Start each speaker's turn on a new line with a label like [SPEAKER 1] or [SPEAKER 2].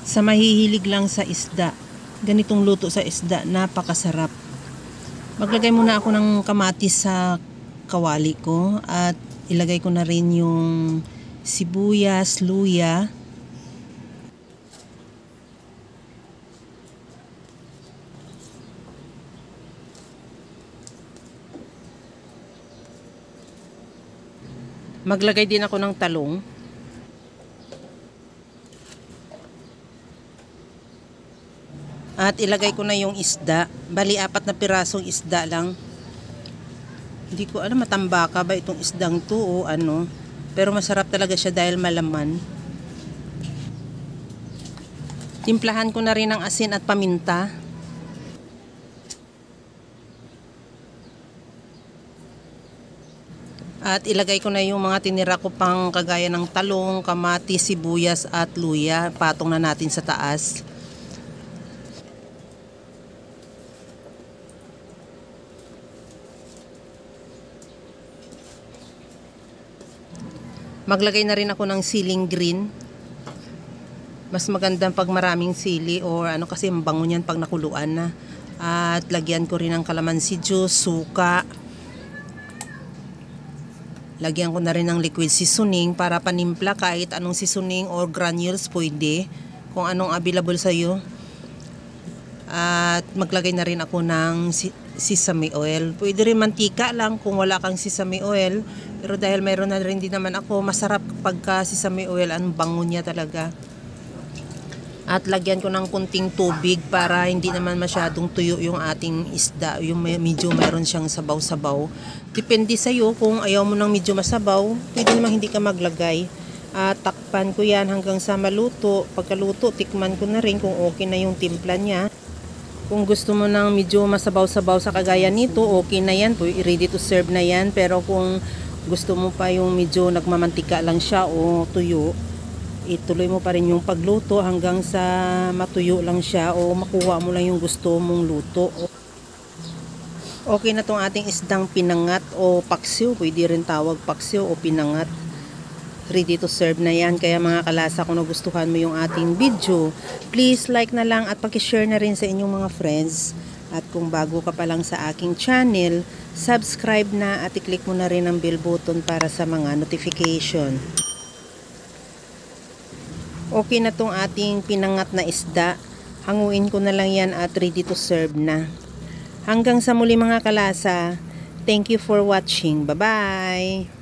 [SPEAKER 1] Sa mahihilig lang sa isda, ganitong luto sa isda, napakasarap. Maglagay muna ako ng kamatis sa kawali ko at ilagay ko na rin yung sibuyas, luya. Maglagay din ako ng talong. At ilagay ko na yung isda. Bali, 4 na pirasong isda lang. Hindi ko alam, matambaka ba itong isdang to o ano. Pero masarap talaga siya dahil malaman. Timplahan ko na rin ng asin at paminta. At ilagay ko na yung mga tinira ko pang kagaya ng talong, kamatis, sibuyas at luya. Patong na natin sa taas. Maglagay na rin ako ng siling green. Mas maganda pag maraming sili or ano kasi mabango niyan pag nakuluan na. At lagyan ko rin ng calamansi juice, suka. Lagyan ko na rin ng liquid seasoning para panimpla, kahit anong seasoning or granules pwede. Kung anong available sa iyo. At maglagay na rin ako ng sesame oil. Pwede rin mantika lang kung wala kang sesame oil. Pero dahil mayroon na rin din naman ako, masarap pagka sesame oil, ang bango niya talaga. At lagyan ko ng kunting tubig para hindi naman masyadong tuyo yung ating isda. Yung medyo mayroon siyang sabaw-sabaw. Depende sa iyo kung ayaw mo ng medyo masabaw, pwede naman hindi ka maglagay. At takpan ko yan hanggang sa maluto. Pagkaluto, tikman ko na rin kung okay na yung timpla niya. Kung gusto mo ng medyo masabaw-sabaw sa kagaya nito, okay na yan. Ready to serve na yan. Pero kung gusto mo pa yung medyo nagmamantika lang siya o tuyo, ituloy mo pa rin yung pagluto hanggang sa matuyo lang siya o makuha mo lang yung gusto mong luto. Okay na tong ating isdang pinangat o paksiw. Pwede rin tawag paksiw o pinangat. Ready to serve na yan. Kaya mga kalasa, kung nagustuhan mo yung ating video, please like na lang at pakishare na rin sa inyong mga friends. At kung bago ka pa lang sa aking channel, subscribe na at i-click mo na rin ang bell button para sa mga notification. Okay na tong ating pinangat na isda. Hanguin ko na lang yan at ready to serve na. Hanggang sa muli mga kalasa. Thank you for watching. Bye-bye!